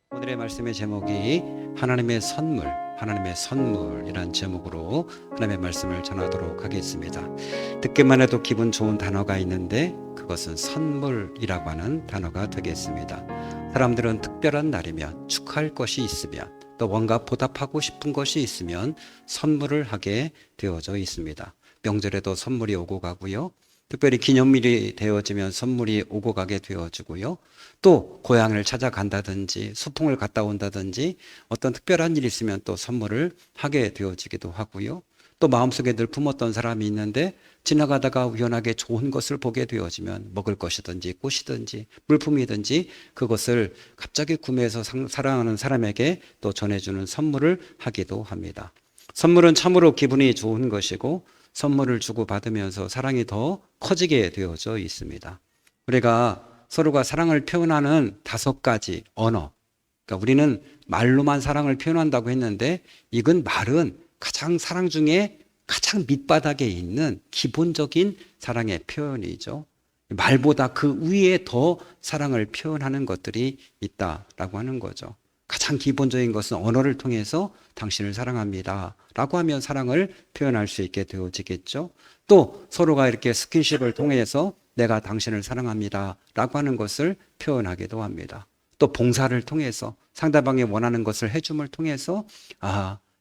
오늘의 말씀의 제목이 하나님의 선물이란 제목으로 하나님의 말씀을 전하도록 하겠습니다. 듣기만 해도 기분 좋은 단어가 있는데 그것은 선물이라고 하는 단어가 되겠습니다. 사람들은 특별한 날이면 축하할 것이 있으면 또 뭔가 보답하고 싶은 것이 있으면 선물을 하게 되어져 있습니다. 명절에도 선물이 오고 가고요. 특별히 기념일이 되어지면 선물이 오고 가게 되어지고요. 또 고향을 찾아간다든지 소풍을 갔다 온다든지 어떤 특별한 일이 있으면 또 선물을 하게 되어지기도 하고요. 또 마음속에 늘 품었던 사람이 있는데 지나가다가 우연하게 좋은 것을 보게 되어지면 먹을 것이든지 꽃이든지 물품이든지 그것을 갑자기 구매해서 사랑하는 사람에게 또 전해주는 선물을 하기도 합니다. 선물은 참으로 기분이 좋은 것이고 선물을 주고받으면서 사랑이 더 커지게 되어져 있습니다. 우리가 서로가 사랑을 표현하는 5가지 언어. 그러니까 우리는 말로만 사랑을 표현한다고 했는데 이건 말은 가장 사랑 중에 가장 밑바닥에 있는 기본적인 사랑의 표현이죠. 말보다 그 위에 더 사랑을 표현하는 것들이 있다라고 하는 거죠. 가장 기본적인 것은 언어를 통해서 당신을 사랑합니다 라고 하면 사랑을 표현할 수 있게 되어지겠죠. 또 서로가 이렇게 스킨십을 통해서 내가 당신을 사랑합니다 라고 하는 것을 표현하기도 합니다. 또 봉사를 통해서 상대방이 원하는 것을 해줌을 통해서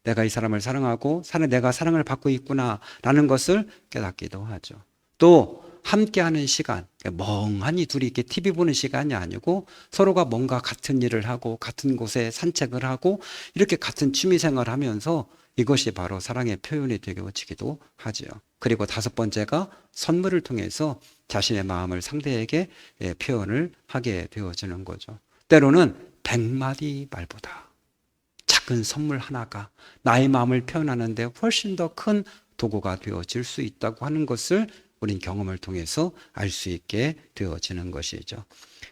내가 이 사람을 사랑하고 내가 사랑을 받고 있구나 라는 것을 깨닫기도 하죠. 또 함께하는 시간, 멍하니 둘이 이렇게 TV 보는 시간이 아니고 서로가 뭔가 같은 일을 하고 같은 곳에 산책을 하고 이렇게 같은 취미생활을 하면서 이것이 바로 사랑의 표현이 되어지기도 하죠. 그리고 5번째가 선물을 통해서 자신의 마음을 상대에게 표현을 하게 되어지는 거죠. 때로는 100마디 말보다 작은 선물 하나가 나의 마음을 표현하는데 훨씬 더 큰 도구가 되어질 수 있다고 하는 것을 우린 경험을 통해서 알 수 있게 되어지는 것이죠.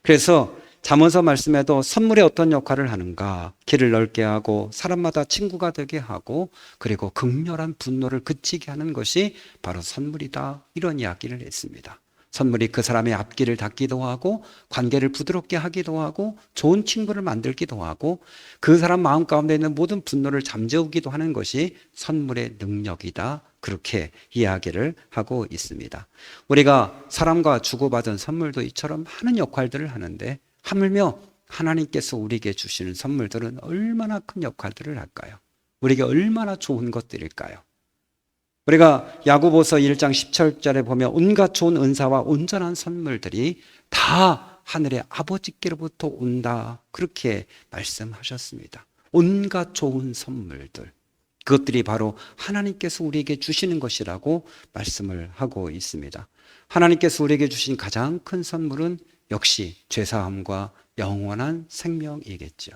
그래서 잠언서 말씀에도 선물이 어떤 역할을 하는가, 길을 넓게 하고 사람마다 친구가 되게 하고 그리고 극렬한 분노를 그치게 하는 것이 바로 선물이다, 이런 이야기를 했습니다. 선물이 그 사람의 앞길을 닫기도 하고 관계를 부드럽게 하기도 하고 좋은 친구를 만들기도 하고 그 사람 마음 가운데 있는 모든 분노를 잠재우기도 하는 것이 선물의 능력이다, 그렇게 이야기를 하고 있습니다. 우리가 사람과 주고받은 선물도 이처럼 많은 역할들을 하는데 하물며 하나님께서 우리에게 주시는 선물들은 얼마나 큰 역할들을 할까요? 우리에게 얼마나 좋은 것들일까요? 우리가 야고보서 1장 17절에 보면 온갖 좋은 은사와 온전한 선물들이 다 하늘의 아버지께로부터 온다, 그렇게 말씀하셨습니다. 온갖 좋은 선물들, 그것들이 바로 하나님께서 우리에게 주시는 것이라고 말씀을 하고 있습니다. 하나님께서 우리에게 주신 가장 큰 선물은 역시 죄사함과 영원한 생명이겠죠.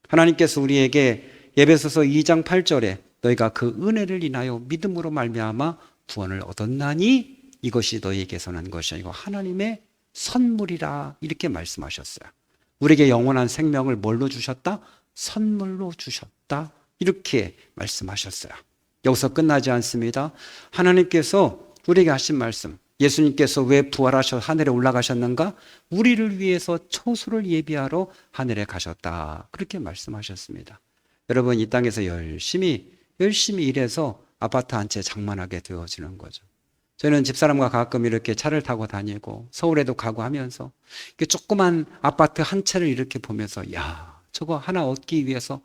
하나님께서 우리에게 에베소서 2장 8절에 너희가 그 은혜를 인하여 믿음으로 말미암아 구원을 얻었나니 이것이 너희에게서 난 것이 아니고 하나님의 선물이라, 이렇게 말씀하셨어요. 우리에게 영원한 생명을 뭘로 주셨다? 선물로 주셨다, 이렇게 말씀하셨어요. 여기서 끝나지 않습니다. 하나님께서 우리에게 하신 말씀, 예수님께서 왜 부활하셔 하늘에 올라가셨는가? 우리를 위해서 초소를 예비하러 하늘에 가셨다, 그렇게 말씀하셨습니다. 여러분, 이 땅에서 열심히 일해서 아파트 한 채 장만하게 되어지는 거죠. 저는 집사람과 가끔 이렇게 차를 타고 다니고 서울에도 가고 하면서 조그만 아파트 한 채를 이렇게 보면서 저거 하나 얻기 위해서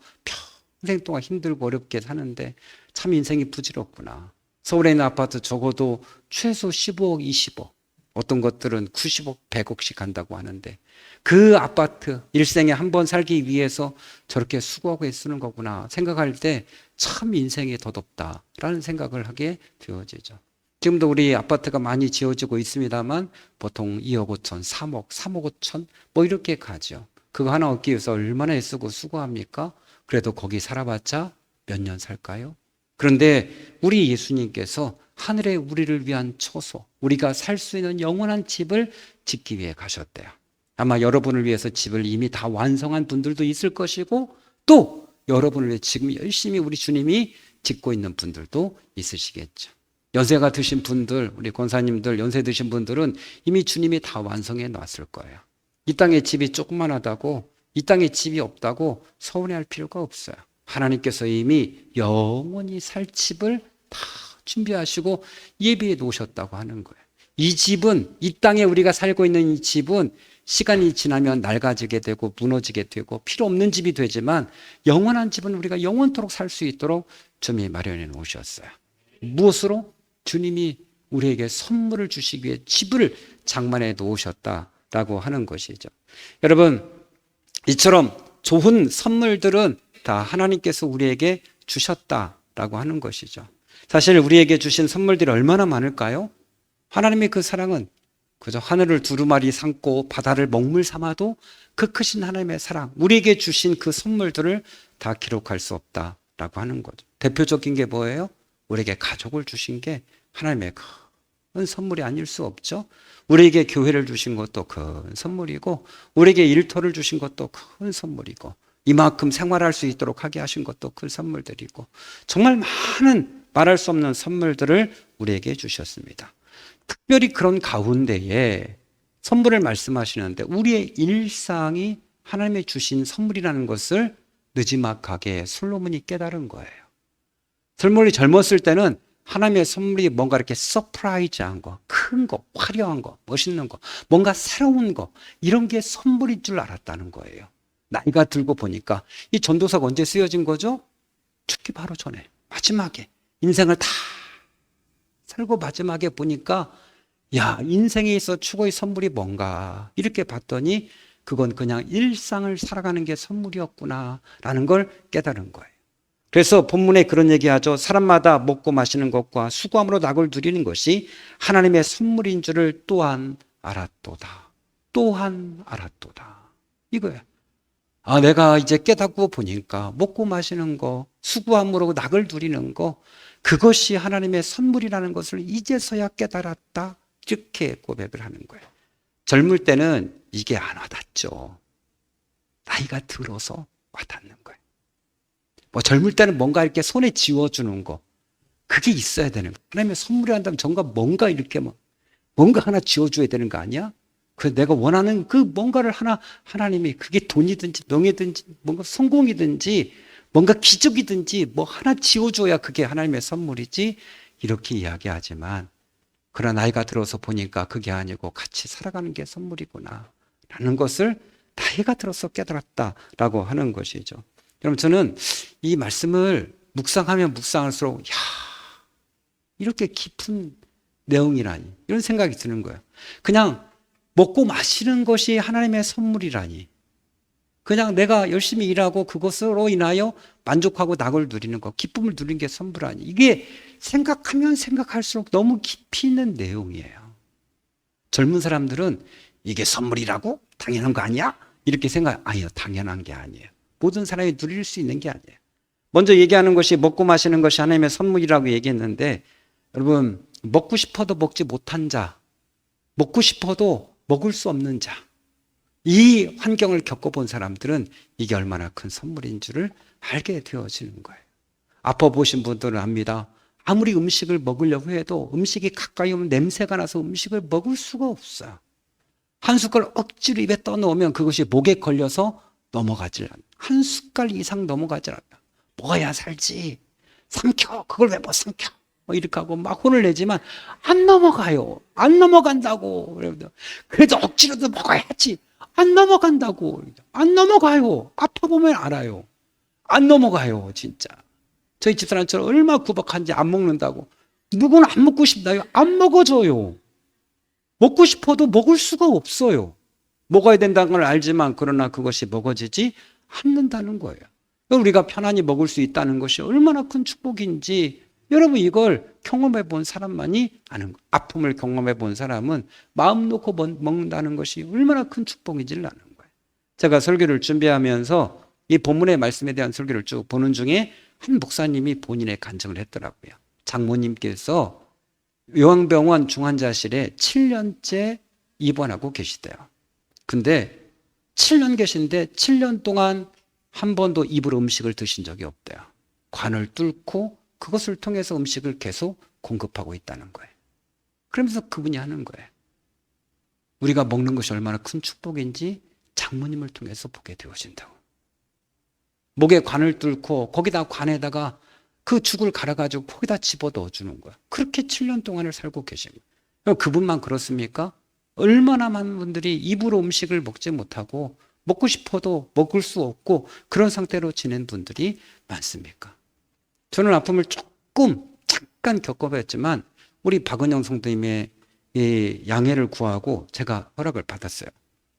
평생 동안 힘들고 어렵게 사는데 참 인생이 부질없구나. 서울에 있는 아파트 적어도 최소 15억, 20억, 어떤 것들은 90억, 100억씩 한다고 하는데 그 아파트 일생에 한 번 살기 위해서 저렇게 수고하고 애쓰는 거구나 생각할 때 참 인생이 더덥다라는 생각을 하게 되어지죠. 지금도 우리 아파트가 많이 지어지고 있습니다만 보통 2억 5천, 3억, 3억 5천 뭐 이렇게 가죠. 그거 하나 얻기 위해서 얼마나 애쓰고 수고합니까? 그래도 거기 살아봤자 몇 년 살까요? 그런데 우리 예수님께서 하늘에 우리를 위한 처소, 우리가 살 수 있는 영원한 집을 짓기 위해 가셨대요. 아마 여러분을 위해서 집을 이미 다 완성한 분들도 있을 것이고 또 여러분을 위해 지금 열심히 우리 주님이 짓고 있는 분들도 있으시겠죠. 연세가 드신 분들, 우리 권사님들 연세 드신 분들은 이미 주님이 다 완성해 놨을 거예요. 이 땅에 집이 조그만하다고 이 땅에 집이 없다고 서운해할 필요가 없어요. 하나님께서 이미 영원히 살 집을 다 준비하시고 예비해 놓으셨다고 하는 거예요. 이 집은, 이 땅에 우리가 살고 있는 이 집은 시간이 지나면 낡아지게 되고 무너지게 되고 필요 없는 집이 되지만 영원한 집은 우리가 영원토록 살 수 있도록 주님이 마련해 놓으셨어요. 무엇으로? 주님이 우리에게 선물을 주시기 위해 집을 장만해 놓으셨다라고 하는 것이죠. 여러분, 이처럼 좋은 선물들은 다 하나님께서 우리에게 주셨다라고 하는 것이죠. 사실 우리에게 주신 선물들이 얼마나 많을까요? 하나님의 그 사랑은 그저 하늘을 두루마리 삼고 바다를 먹물 삼아도 그 크신 하나님의 사랑, 우리에게 주신 그 선물들을 다 기록할 수 없다라고 하는 거죠. 대표적인 게 뭐예요? 우리에게 가족을 주신 게 하나님의 큰 선물이 아닐 수 없죠. 우리에게 교회를 주신 것도 큰 선물이고 우리에게 일터를 주신 것도 큰 선물이고 이만큼 생활할 수 있도록 하게 하신 것도 큰 선물들이고 정말 많은 말할 수 없는 선물들을 우리에게 주셨습니다. 특별히 그런 가운데에 선물을 말씀하시는데 우리의 일상이 하나님의 주신 선물이라는 것을 느지막하게 솔로몬이 깨달은 거예요. 솔로몬이 젊었을 때는 하나님의 선물이 뭔가 이렇게 서프라이즈한 거, 큰 거, 화려한 거, 멋있는 거, 뭔가 새로운 거, 이런 게 선물인 줄 알았다는 거예요. 나이가 들고 보니까 이 전도서가 언제 쓰여진 거죠? 죽기 바로 전에, 마지막에 인생을 다 살고 마지막에 보니까 야, 인생에 있어 추구의 선물이 뭔가 이렇게 봤더니 그건 그냥 일상을 살아가는 게 선물이었구나라는 걸 깨달은 거예요. 그래서 본문에 그런 얘기하죠. 사람마다 먹고 마시는 것과 수고함으로 낙을 누리는 것이 하나님의 선물인 줄을 또한 알았도다. 또한 알았도다. 이거예요. 아, 내가 이제 깨닫고 보니까 먹고 마시는 거, 수고함으로 낙을 누리는 거, 그것이 하나님의 선물이라는 것을 이제서야 깨달았다. 이렇게 고백을 하는 거예요. 젊을 때는 이게 안 와닿죠. 나이가 들어서 와닿는 거예요. 뭐 젊을 때는 뭔가 이렇게 손에 쥐어주는 거, 그게 있어야 되는 거예요. 하나님의 선물이 한다면 뭔가 이렇게 뭔가 하나 쥐어줘야 되는 거 아니야? 그래서 내가 원하는 그 뭔가를 하나님이 그게 돈이든지 명예든지 뭔가 성공이든지 뭔가 기적이든지 뭐 하나 지어줘야 그게 하나님의 선물이지 이렇게 이야기하지만 그러나 나이가 들어서 보니까 그게 아니고 같이 살아가는 게 선물이구나 라는 것을 나이가 들어서 깨달았다라고 하는 것이죠. 여러분 저는 이 말씀을 묵상하면 묵상할수록 야 이렇게 깊은 내용이라니 이런 생각이 드는 거예요. 그냥 먹고 마시는 것이 하나님의 선물이라니 그냥 내가 열심히 일하고 그것으로 인하여 만족하고 낙을 누리는 것, 기쁨을 누리는 게 선물아니. 이게 생각하면 생각할수록 너무 깊이 있는 내용이에요. 젊은 사람들은 이게 선물이라고? 당연한 거 아니야? 이렇게 아니요, 당연한 게 아니에요. 모든 사람이 누릴 수 있는 게 아니에요. 먼저 얘기하는 것이 먹고 마시는 것이 하나님의 선물이라고 얘기했는데 여러분 먹고 싶어도 먹지 못한 자, 먹고 싶어도 먹을 수 없는 자, 이 환경을 겪어본 사람들은 이게 얼마나 큰 선물인 줄을 알게 되어지는 거예요. 아파 보신 분들은 압니다. 아무리 음식을 먹으려고 해도 음식이 가까이 오면 냄새가 나서 음식을 먹을 수가 없어요. 한 숟갈 억지로 입에 떠넣으면 그것이 목에 걸려서 넘어가질 않아요. 한 숟갈 이상 넘어가질 않아요. 먹어야 살지. 삼켜. 그걸 왜 못 삼켜. 이렇게 하고 막 혼을 내지만 안 넘어가요. 안 넘어간다고. 그래도 억지로도 먹어야지. 안 넘어간다고. 안 넘어가요. 아파 보면 알아요. 안 넘어가요, 진짜. 저희 집사람처럼 얼마나 구박한지 안 먹는다고. 누구는 안 먹고 싶나요? 안 먹어줘요. 먹고 싶어도 먹을 수가 없어요. 먹어야 된다는 걸 알지만 그러나 그것이 먹어지지 않는다는 거예요. 우리가 편안히 먹을 수 있다는 것이 얼마나 큰 축복인지 여러분 이걸 경험해 본 사람만이 아는 거예요. 아픔을 경험해 본 사람은 마음 놓고 먹는다는 것이 얼마나 큰 축복인지를 아는 거예요. 제가 설교를 준비하면서 이 본문의 말씀에 대한 설교를 쭉 보는 중에 한 목사님이 본인의 간증을 했더라고요. 장모님께서 요양병원 중환자실에 7년째 입원하고 계시대요. 근데 7년 계신데 7년 동안 한 번도 입으로 음식을 드신 적이 없대요. 관을 뚫고 그것을 통해서 음식을 계속 공급하고 있다는 거예요. 그러면서 그분이 하는 거예요. 우리가 먹는 것이 얼마나 큰 축복인지 장모님을 통해서 보게 되어진다고. 목에 관을 뚫고 거기다 관에다가 그 죽을 갈아가지고 거기다 집어 넣어주는 거야. 그렇게 7년 동안을 살고 계십니다. 그분만 그렇습니까? 얼마나 많은 분들이 입으로 음식을 먹지 못하고 먹고 싶어도 먹을 수 없고 그런 상태로 지낸 분들이 많습니까? 저는 아픔을 잠깐 겪어봤지만 우리 박은영 성도님의 이 양해를 구하고 제가 허락을 받았어요.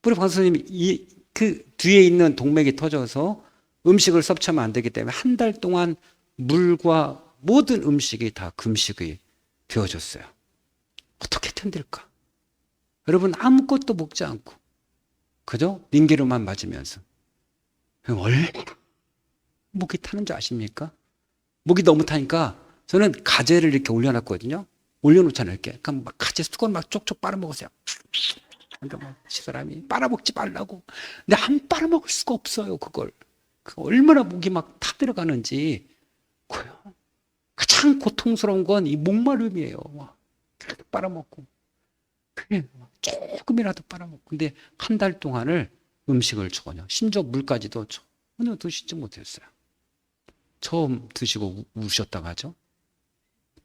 우리 박 선생님이 그 뒤에 있는 동맥이 터져서 음식을 섭취하면 안 되기 때문에 한 달 동안 물과 모든 음식이 다 금식이 되어졌어요. 어떻게 견딜까? 여러분 아무것도 먹지 않고 그죠? 링기로만 맞으면서 얼마나 목이 타는 줄 아십니까? 목이 너무 타니까 저는 가재를 이렇게 올려놨거든요. 올려놓잖아요. 이렇게. 그러니까 막 가재 수건 막 쪽쪽 빨아먹으세요. 그러니까 막 사람이 빨아먹지 말라고. 근데 안 빨아먹을 수가 없어요. 그걸. 얼마나 목이 막 타들어가는지. 가장 고통스러운 건 이 목마름이에요. 막 빨아먹고. 그게 조금이라도 빨아먹고. 근데 한 달 동안을 음식을 전혀, 심지어 물까지도 전혀 드시지 못했어요. 처음 드시고 우셨다고 하죠.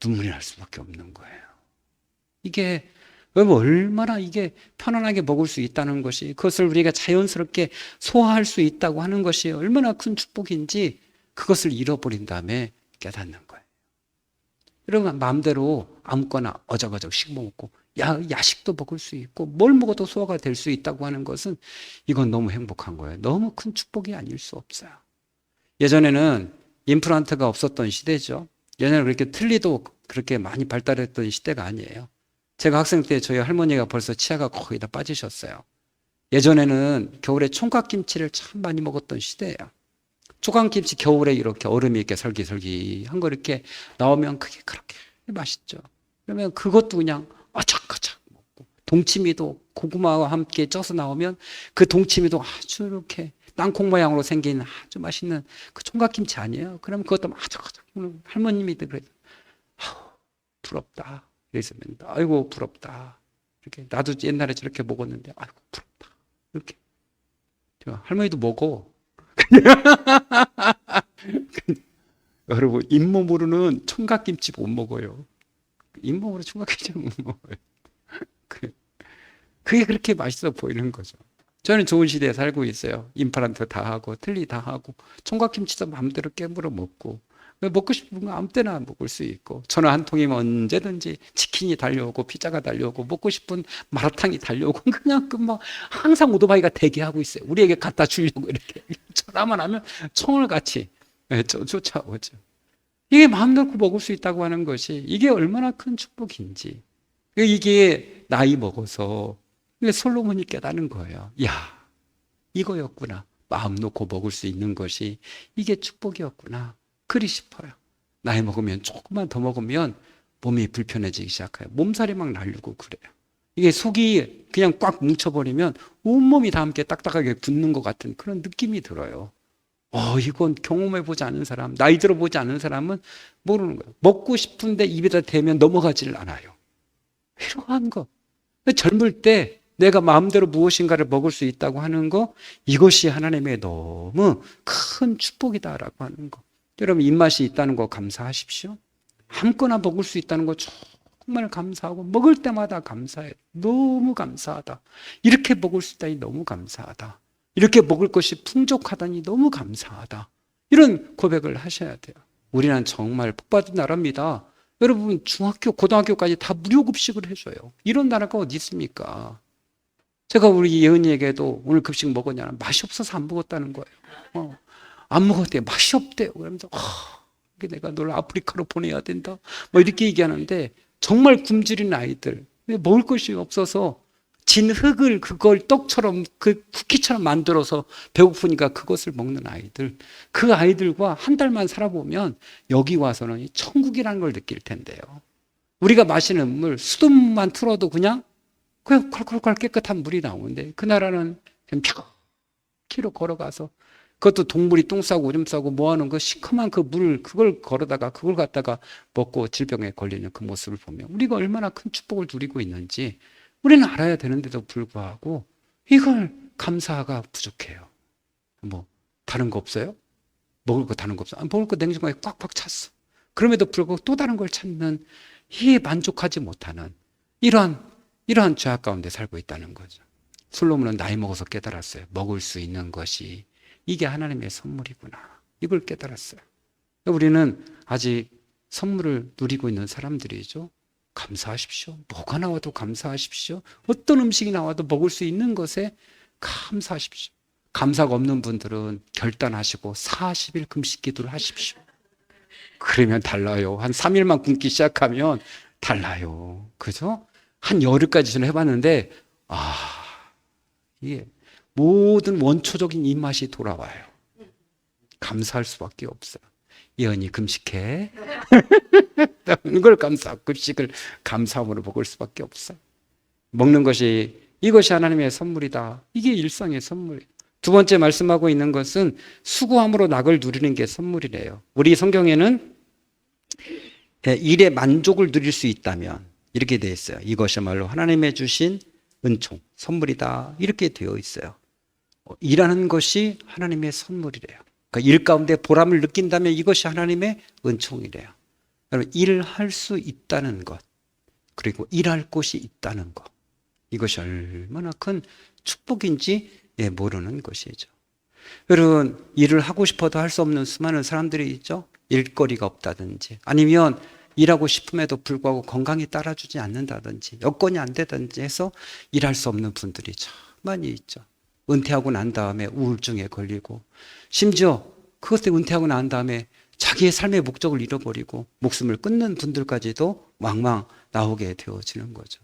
눈물이 날 수밖에 없는 거예요. 이게 얼마나 이게 편안하게 먹을 수 있다는 것이, 그것을 우리가 자연스럽게 소화할 수 있다고 하는 것이 얼마나 큰 축복인지 그것을 잃어버린 다음에 깨닫는 거예요. 여러분 마음대로 아무거나 어적어적 씹어먹고 야식도 먹을 수 있고 뭘 먹어도 소화가 될 수 있다고 하는 것은 이건 너무 행복한 거예요. 너무 큰 축복이 아닐 수 없어요. 예전에는 임플란트가 없었던 시대죠. 예전에 그렇게 틀니도 그렇게 많이 발달했던 시대가 아니에요. 제가 학생 때 저희 할머니가 벌써 치아가 거의 다 빠지셨어요. 예전에는 겨울에 총각김치를 참 많이 먹었던 시대예요. 총각김치 겨울에 이렇게 얼음이 이렇게 설기설기한 거 이렇게 나오면 그게 그렇게 맛있죠. 그러면 그것도 그냥 아작아작 먹고, 동치미도 고구마와 함께 쪄서 나오면 그 동치미도 아주 이렇게 땅콩 모양으로 생긴 아주 맛있는 그 총각김치 아니에요? 그러면 그것도 아작아작 할머님이들 그래도 부럽다. 그랬으면 아이고 부럽다. 이렇게 나도 옛날에 저렇게 먹었는데 아이고 부럽다. 이렇게 할머니도 먹어. 여러분 잇몸으로는 총각김치 못 먹어요. 잇몸으로 총각김치 못 먹어요. 그게 그렇게 맛있어 보이는 거죠. 저는 좋은 시대에 살고 있어요. 임플란트 다 하고 틀니 다 하고 총각김치도 마음대로 깨물어 먹고 먹고 싶은 거 아무 때나 먹을 수 있고 전화 한 통이면 언제든지 치킨이 달려오고 피자가 달려오고 먹고 싶은 마라탕이 달려오고 그냥 막 항상 오토바이가 대기하고 있어요. 우리에게 갖다 주려고 이렇게 전화만 하면 총을 같이 쫓아오죠. 이게 마음 놓고 먹을 수 있다고 하는 것이 이게 얼마나 큰 축복인지, 이게 나이 먹어서 솔로몬이 깨닫는 거예요. 야, 이거였구나. 마음 놓고 먹을 수 있는 것이 이게 축복이었구나. 그리 싶어요. 나이 먹으면 조금만 더 먹으면 몸이 불편해지기 시작해요. 몸살이 막 날리고 그래요. 이게 속이 그냥 꽉 뭉쳐버리면 온몸이 다 함께 딱딱하게 굳는 것 같은 그런 느낌이 들어요. 이건 경험해보지 않은 사람, 나이 들어보지 않은 사람은 모르는 거예요. 먹고 싶은데 입에다 대면 넘어가지를 않아요. 이러한 거. 젊을 때 내가 마음대로 무엇인가를 먹을 수 있다고 하는 거, 이것이 하나님의 너무 큰 축복이다라고 하는 거. 여러분 입맛이 있다는 거 감사하십시오. 아무거나 먹을 수 있다는 거 정말 감사하고 먹을 때마다 감사해요. 너무 감사하다. 이렇게 먹을 수 있다니 너무 감사하다. 이렇게 먹을 것이 풍족하다니 너무 감사하다. 이런 고백을 하셔야 돼요. 우리는 정말 복받은 나라입니다. 여러분 중학교, 고등학교까지 다 무료급식을 해줘요. 이런 나라가 어디 있습니까? 제가 우리 예은이에게도 오늘 급식 먹었냐? 맛이 없어서 안 먹었다는 거예요. 안 먹었대요. 맛이 없대요. 그러면서 내가 널 아프리카로 보내야 된다. 뭐 이렇게 얘기하는데 정말 굶주린 아이들, 먹을 것이 없어서 진 흙을 그걸 떡처럼 그 쿠키처럼 만들어서 배고프니까 그것을 먹는 아이들, 그 아이들과 한 달만 살아보면 여기 와서는 천국이라는 걸 느낄 텐데요. 우리가 마시는 물, 수돗물만 틀어도 그냥 콜콜콜 깨끗한 물이 나오는데 그 나라는 그냥 몇 km 걸어가서 그것도 동물이 똥 싸고 오줌 싸고 뭐하는 그 시커먼 그 물, 그걸 걸어다가 그걸 갖다가 먹고 질병에 걸리는 그 모습을 보면 우리가 얼마나 큰 축복을 누리고 있는지 우리는 알아야 되는데도 불구하고 이걸 감사가 부족해요. 뭐 다른 거 없어요? 먹을 거 다른 거 없어? 먹을 거 냉장고에 꽉꽉 찼어. 그럼에도 불구하고 또 다른 걸 찾는, 이에 만족하지 못하는 이러한 죄악 가운데 살고 있다는 거죠. 솔로몬은 나이 먹어서 깨달았어요. 먹을 수 있는 것이 이게 하나님의 선물이구나. 이걸 깨달았어요. 우리는 아직 선물을 누리고 있는 사람들이죠. 감사하십시오. 뭐가 나와도 감사하십시오. 어떤 음식이 나와도 먹을 수 있는 것에 감사하십시오. 감사가 없는 분들은 결단하시고 40일 금식 기도를 하십시오. 그러면 달라요. 한 3일만 굶기 시작하면 달라요. 그죠? 한 열흘까지 저는 해봤는데, 이게 모든 원초적인 입맛이 돌아와요. 감사할 수밖에 없어요. 예언이 금식해. 이걸 금식을 감사함으로 먹을 수밖에 없어요. 먹는 것이, 이것이 하나님의 선물이다. 이게 일상의 선물이에요. 두 번째 말씀하고 있는 것은 수고함으로 낙을 누리는 게 선물이래요. 우리 성경에는 일의 만족을 누릴 수 있다면 이렇게 되어 있어요. 이것이야말로 하나님의 주신 은총, 선물이다. 이렇게 되어 있어요. 일하는 것이 하나님의 선물이래요. 그러니까 일 가운데 보람을 느낀다면 이것이 하나님의 은총이래요. 여러분, 일할 수 있다는 것, 그리고 일할 곳이 있다는 것, 이것이 얼마나 큰 축복인지 모르는 것이죠. 여러분, 일을 하고 싶어도 할 수 없는 수많은 사람들이 있죠. 일거리가 없다든지, 아니면 일하고 싶음에도 불구하고 건강이 따라주지 않는다든지, 여건이 안 되든지 해서 일할 수 없는 분들이 참 많이 있죠. 은퇴하고 난 다음에 우울증에 걸리고, 심지어 그것 때문에 은퇴하고 난 다음에 자기의 삶의 목적을 잃어버리고 목숨을 끊는 분들까지도 왕왕 나오게 되어지는 거죠.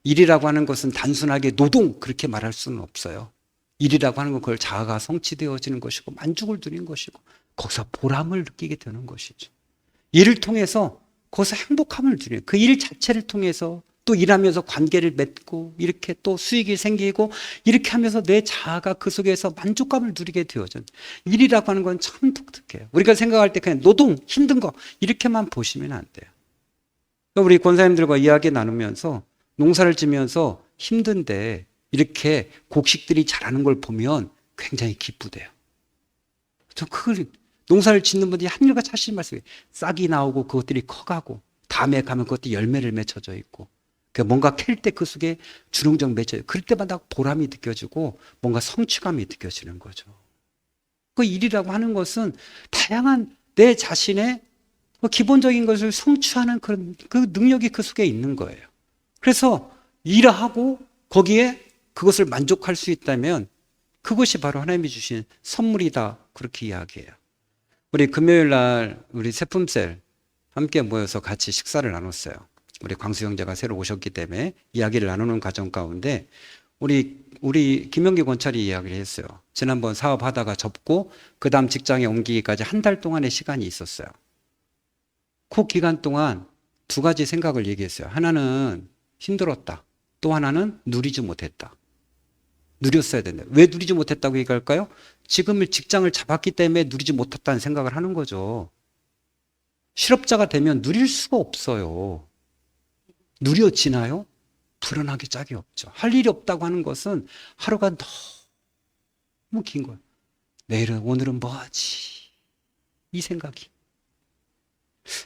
일이라고 하는 것은 단순하게 노동, 그렇게 말할 수는 없어요. 일이라고 하는 건 그걸 자아가 성취되어지는 것이고 만족을 누리는 것이고 거기서 보람을 느끼게 되는 것이죠. 일을 통해서 거기서 행복함을 누리는, 그 일 자체를 통해서 또 일하면서 관계를 맺고 이렇게 또 수익이 생기고 이렇게 하면서 내 자아가 그 속에서 만족감을 누리게 되어져. 일이라고 하는 건 참 독특해요. 우리가 생각할 때 그냥 노동, 힘든 거 이렇게만 보시면 안 돼요. 우리 권사님들과 이야기 나누면서 농사를 지면서 힘든데 이렇게 곡식들이 자라는 걸 보면 굉장히 기쁘대요. 저 그걸 농사를 짓는 분들이 한일같이 하시는 말씀이에요. 싹이 나오고 그것들이 커가고 다음에 가면 그것들이 열매를 맺혀져 있고 뭔가 캘 때 그 속에 주렁주렁 맺혀요. 그럴 때마다 보람이 느껴지고 뭔가 성취감이 느껴지는 거죠. 그 일이라고 하는 것은 다양한 내 자신의 기본적인 것을 성취하는 그런 그 능력이 그 속에 있는 거예요. 그래서 일하고 거기에 그것을 만족할 수 있다면 그것이 바로 하나님이 주신 선물이다. 그렇게 이야기해요. 우리 금요일 날 우리 세품셀 함께 모여서 같이 식사를 나눴어요. 우리 광수 형제가 새로 오셨기 때문에 이야기를 나누는 과정 가운데 우리 김영기 권찰이 이야기를 했어요. 지난번 사업하다가 접고 그 다음 직장에 옮기기까지 한 달 동안의 시간이 있었어요. 그 기간 동안 두 가지 생각을 얘기했어요. 하나는 힘들었다. 또 하나는 누리지 못했다. 누렸어야 된다. 왜 누리지 못했다고 얘기할까요? 지금의 직장을 잡았기 때문에 누리지 못했다는 생각을 하는 거죠. 실업자가 되면 누릴 수가 없어요. 누려지나요? 불안하게 짝이 없죠. 할 일이 없다고 하는 것은 하루가 너무 긴 거예요. 오늘은 뭐 하지? 이 생각이.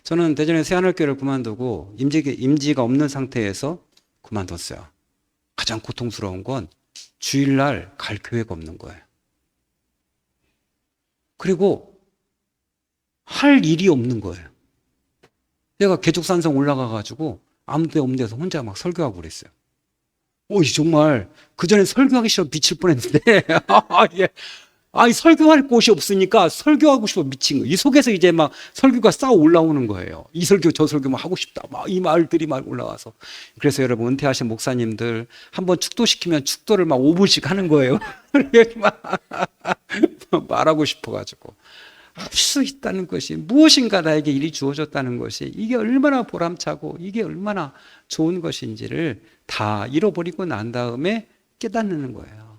저는 대전에 새하늘교회를 그만두고 임지가 없는 상태에서 그만뒀어요. 가장 고통스러운 건 주일날 갈 교회가 없는 거예요. 그리고 할 일이 없는 거예요. 내가 계족산성 올라가가지고 아무도 없는 데서 혼자 막 설교하고 그랬어요. 정말 그전에 설교하기 싫어 미칠 뻔했는데 설교할 곳이 없으니까 설교하고 싶어 미친 거예요. 이 속에서 이제 막 설교가 쌓아 올라오는 거예요. 이 설교 저 설교 막 하고 싶다. 막 이 말들이 막 올라와서. 그래서 여러분 은퇴하신 목사님들 한번 축도시키면 축도를 막 5분씩 하는 거예요. 막 말하고 싶어가지고. 할 수 있다는 것이 무엇인가 나에게 일이 주어졌다는 것이 이게 얼마나 보람차고 이게 얼마나 좋은 것인지를 다 잃어버리고 난 다음에 깨닫는 거예요.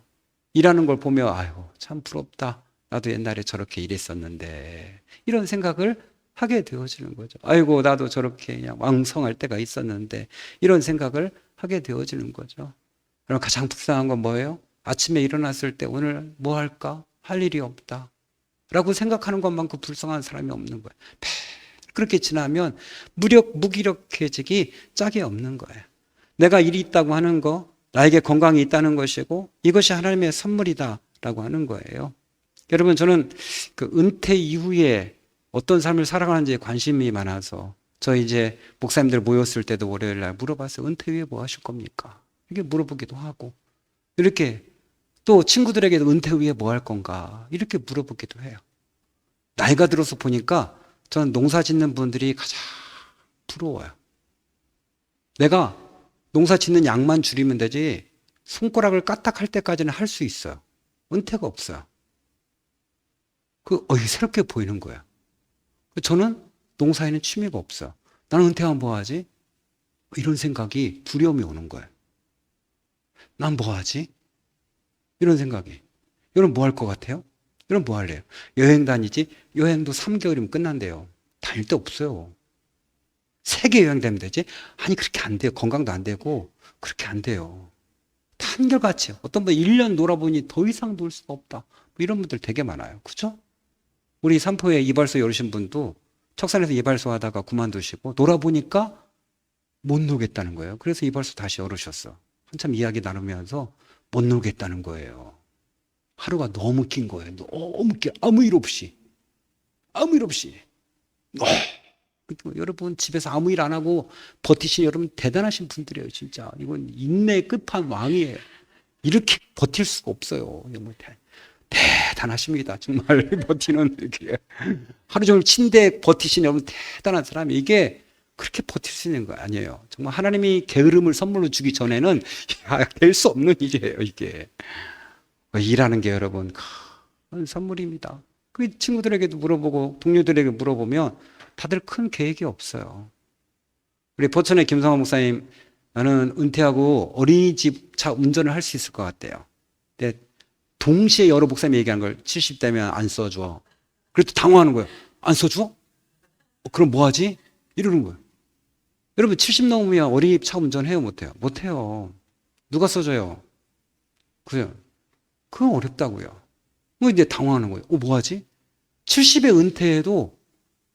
일하는 걸 보며 참 부럽다. 나도 옛날에 저렇게 일했었는데 이런 생각을 하게 되어지는 거죠. 나도 저렇게 그냥 왕성할 때가 있었는데 이런 생각을 하게 되어지는 거죠. 그럼 가장 불쌍한 건 뭐예요? 아침에 일어났을 때 오늘 뭐 할까? 할 일이 없다 라고 생각하는 것만큼 불쌍한 사람이 없는 거예요. 그렇게 지나면 무기력해지기 짝이 없는 거예요. 내가 일이 있다고 하는 거, 나에게 건강이 있다는 것이고 이것이 하나님의 선물이다라고 하는 거예요. 여러분, 저는 그 은퇴 이후에 어떤 삶을 살아가는지에 관심이 많아서 저 이제 목사님들 모였을 때도 월요일 날 물어봤어요. 은퇴 후에 뭐 하실 겁니까? 이렇게 물어보기도 하고, 이렇게 또 친구들에게도 은퇴 후에 뭐 할 건가 이렇게 물어보기도 해요. 나이가 들어서 보니까 저는 농사 짓는 분들이 가장 부러워요. 내가 농사 짓는 양만 줄이면 되지 손가락을 까딱할 때까지는 할 수 있어요. 은퇴가 없어요. 새롭게 보이는 거예요. 저는 농사에는 취미가 없어요. 나는 은퇴하면 뭐 하지? 이런 생각이 두려움이 오는 거예요. 난 뭐 하지? 이런 생각이. 여러분 뭐 할 것 같아요? 여러분 뭐 할래요? 여행 다니지? 여행도 3개월이면 끝난대요. 다닐 데 없어요. 세계 여행 되면 되지? 아니 그렇게 안 돼요. 건강도 안 되고 그렇게 안 돼요. 한결같이 어떤 분 1년 놀아보니 더 이상 놀 수가 없다. 뭐 이런 분들 되게 많아요. 그죠? 우리 삼포에 이발소 열으신 분도 척산에서 이발소 하다가 그만두시고 놀아보니까 못 놀겠다는 거예요. 그래서 이발소 다시 열으셨어. 한참 이야기 나누면서 못 놀겠다는 거예요. 하루가 너무 긴 거예요. 너무 긴, 아무 일 없이. 여러분 집에서 아무 일 안 하고 버티신 여러분 대단하신 분들이에요. 진짜 이건 인내의 끝판왕이에요. 이렇게 버틸 수가 없어요. 대단하십니다. 정말 버티는 이렇게 하루 종일 침대에 버티신 여러분 대단한 사람이 이게 그렇게 버틸 수 있는 거 아니에요. 정말 하나님이 게으름을 선물로 주기 전에는 될 수 없는 일이에요. 이게 일하는 게 여러분 큰 선물입니다. 그 친구들에게도 물어보고 동료들에게 물어보면 다들 큰 계획이 없어요. 우리 포천의 김성환 목사님, 나는 은퇴하고 어린이집 차 운전을 할 수 있을 것 같대요. 근데 동시에 여러 목사님이 얘기하는 걸 70대면 안 써줘. 그래도 당황하는 거예요. 안 써줘? 그럼 뭐 하지? 이러는 거예요. 여러분 70 넘으면 어린이집 차 운전해요? 못해요? 못해요. 누가 써줘요? 그래요. 그건 어렵다고요. 이제 당황하는 거예요. 뭐 하지? 70에 은퇴해도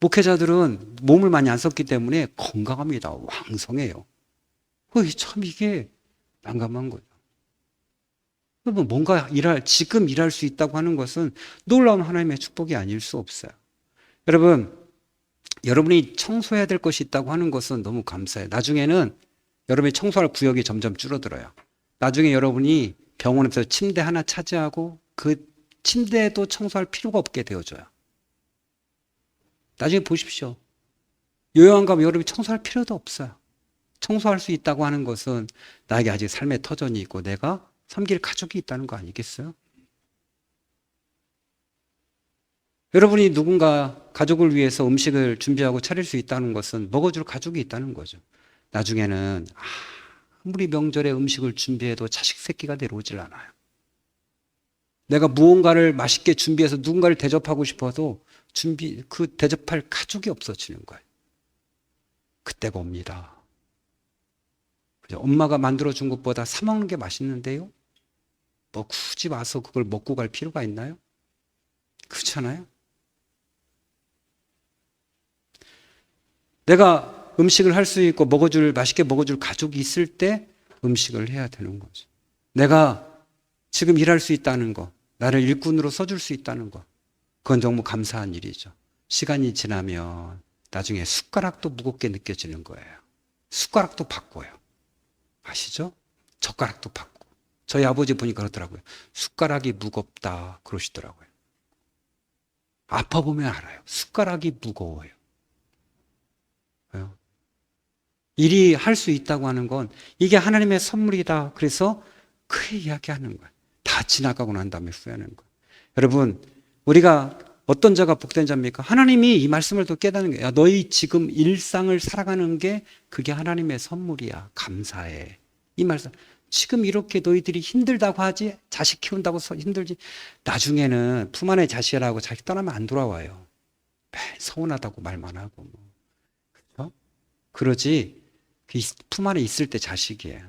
목회자들은 몸을 많이 안 썼기 때문에 건강합니다. 왕성해요. 참 이게 난감한 거죠. 여러분 뭔가 지금 일할 수 있다고 하는 것은 놀라운 하나님의 축복이 아닐 수 없어요. 여러분이 청소해야 될 것이 있다고 하는 것은 너무 감사해요. 나중에는 여러분이 청소할 구역이 점점 줄어들어요. 나중에 여러분이 병원에서 침대 하나 차지하고 그 침대에도 청소할 필요가 없게 되어져요. 나중에 보십시오. 요양원 가면 여러분이 청소할 필요도 없어요. 청소할 수 있다고 하는 것은 나에게 아직 삶의 터전이 있고 내가 섬길 가족이 있다는 거 아니겠어요? 여러분이 누군가 가족을 위해서 음식을 준비하고 차릴 수 있다는 것은 먹어줄 가족이 있다는 거죠. 나중에는 아무리 명절에 음식을 준비해도 자식 새끼가 내려오질 않아요. 내가 무언가를 맛있게 준비해서 누군가를 대접하고 싶어도 대접할 가족이 없어지는 거예요. 그때가 옵니다. 엄마가 만들어준 것보다 사 먹는 게 맛있는데요? 뭐 굳이 와서 그걸 먹고 갈 필요가 있나요? 그렇잖아요? 내가 음식을 할 수 있고 맛있게 먹어줄 가족이 있을 때 음식을 해야 되는 거죠. 내가 지금 일할 수 있다는 거, 나를 일꾼으로 써줄 수 있다는 거, 그건 너무 감사한 일이죠. 시간이 지나면 나중에 숟가락도 무겁게 느껴지는 거예요. 숟가락도 바꿔요. 아시죠? 젓가락도 바꾸고. 저희 아버지 보니까 그러더라고요. 숟가락이 무겁다 그러시더라고요. 아파보면 알아요. 숟가락이 무거워요. 일이 할 수 있다고 하는 건 이게 하나님의 선물이다. 그래서 크게 이야기하는 거예요. 다 지나가고 난 다음에 후회하는 거예요. 여러분, 우리가 어떤 자가 복된 자입니까? 하나님이 이 말씀을 또 깨닫는 거예요. 너희 지금 일상을 살아가는 게 그게 하나님의 선물이야. 감사해. 이 말씀. 지금 이렇게 너희들이 힘들다고 하지? 자식 키운다고 힘들지? 나중에는 품 안에 자식이라고 자식 떠나면 안 돌아와요. 서운하다고 말만 하고. 그렇죠? 그러지 품 안에 있을 때 자식이에요.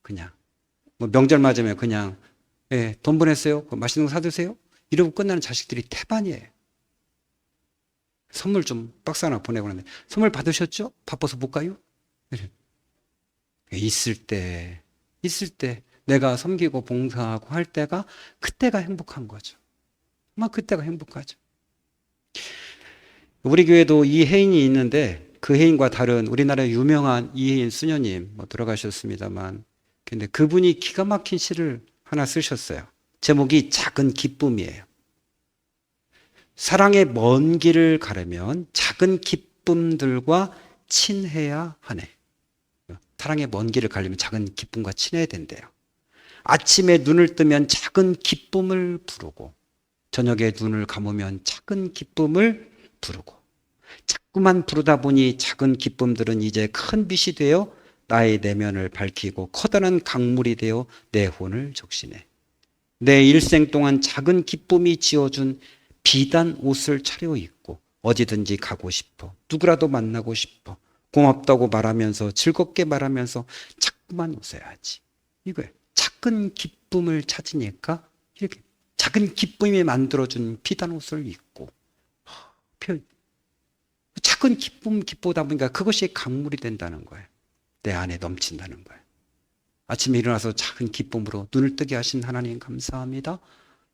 그냥. 뭐 명절 맞으면 그냥 예, 돈 보냈어요. 맛있는 거 사드세요. 이러고 끝나는 자식들이 태반이에요. 선물 좀 박스 하나 보내고 하는데 선물 받으셨죠? 바빠서 못 가요? 있을 때 내가 섬기고 봉사하고 할 때가 그때가 행복한 거죠. 막 그때가 행복하죠. 우리 교회도 이혜인이 있는데 그 혜인과 다른 우리나라의 유명한 이혜인 수녀님 돌아가셨습니다만 근데 그분이 기가 막힌 시를 하나 쓰셨어요. 제목이 작은 기쁨이에요. 사랑의 먼 길을 가려면 작은 기쁨들과 친해야 하네. 사랑의 먼 길을 가려면 작은 기쁨과 친해야 된대요. 아침에 눈을 뜨면 작은 기쁨을 부르고 저녁에 눈을 감으면 작은 기쁨을 부르고 자꾸만 부르다 보니 작은 기쁨들은 이제 큰 빛이 되어 나의 내면을 밝히고 커다란 강물이 되어 내 혼을 적시네. 내 일생 동안 작은 기쁨이 지어준 비단 옷을 차려입고 어디든지 가고 싶어. 누구라도 만나고 싶어. 고맙다고 말하면서 즐겁게 말하면서 자꾸만 웃어야지. 이거예요. 작은 기쁨을 찾으니까 이렇게 작은 기쁨이 만들어준 비단 옷을 입고 작은 기쁨 기쁘다 보니까 그것이 강물이 된다는 거예요. 내 안에 넘친다는 거예요. 아침에 일어나서 작은 기쁨으로 눈을 뜨게 하신 하나님 감사합니다.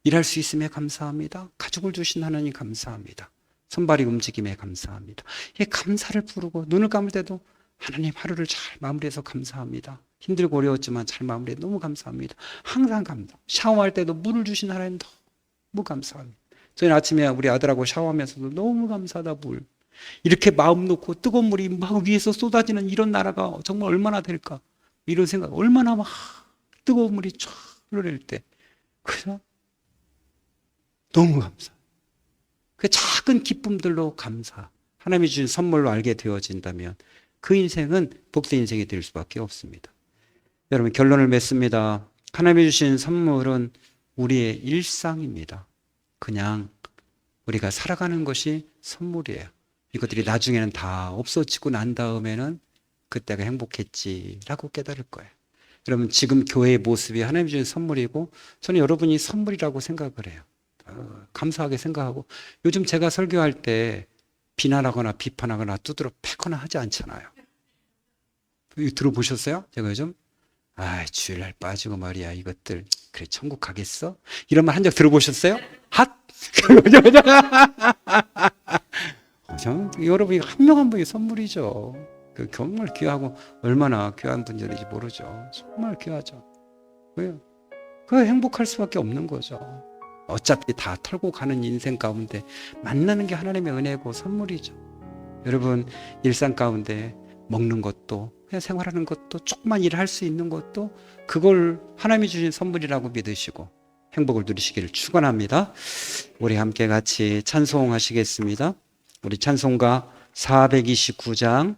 일할 수 있음에 감사합니다. 가족을 주신 하나님 감사합니다. 손발이 움직임에 감사합니다. 이 감사를 부르고 눈을 감을 때도 하나님 하루를 잘 마무리해서 감사합니다. 힘들고 어려웠지만 잘 마무리해 너무 감사합니다. 항상 감사. 샤워할 때도 물을 주신 하나님 너무 감사합니다. 저희는 아침에 우리 아들하고 샤워하면서도 너무 감사하다 물. 이렇게 마음 놓고 뜨거운 물이 막 위에서 쏟아지는 이런 나라가 정말 얼마나 될까? 이런 생각, 얼마나 막 뜨거운 물이 쫙 흐를 때. 그래서 너무 감사. 그 작은 기쁨들로 감사. 하나님이 주신 선물로 알게 되어진다면 그 인생은 복된 인생이 될 수밖에 없습니다. 여러분 결론을 맺습니다. 하나님이 주신 선물은 우리의 일상입니다. 그냥 우리가 살아가는 것이 선물이에요. 이것들이 나중에는 다 없어지고 난 다음에는 그때가 행복했지라고 깨달을 거예요. 여러분 지금 교회의 모습이 하나님이 주신 선물이고 저는 여러분이 선물이라고 생각을 해요. 감사하게 생각하고 요즘 제가 설교할 때 비난하거나 비판하거나 두드러 패거나 하지 않잖아요. 이거 들어보셨어요? 제가 요즘 주일날 빠지고 말이야 이것들 그래 천국 가겠어? 이런 말 한 적 들어보셨어요? 핫! 여러분이 한 명 한 분이 선물이죠. 그 정말 귀하고 얼마나 귀한 분들인지 모르죠. 정말 귀하죠. 왜요? 그 행복할 수밖에 없는 거죠. 어차피 다 털고 가는 인생 가운데 만나는 게 하나님의 은혜고 선물이죠. 여러분 일상 가운데 먹는 것도 그냥 생활하는 것도 조금만 일할 수 있는 것도 그걸 하나님이 주신 선물이라고 믿으시고 행복을 누리시기를 축원합니다. 우리 함께 같이 찬송하시겠습니다. 우리 찬송가 429장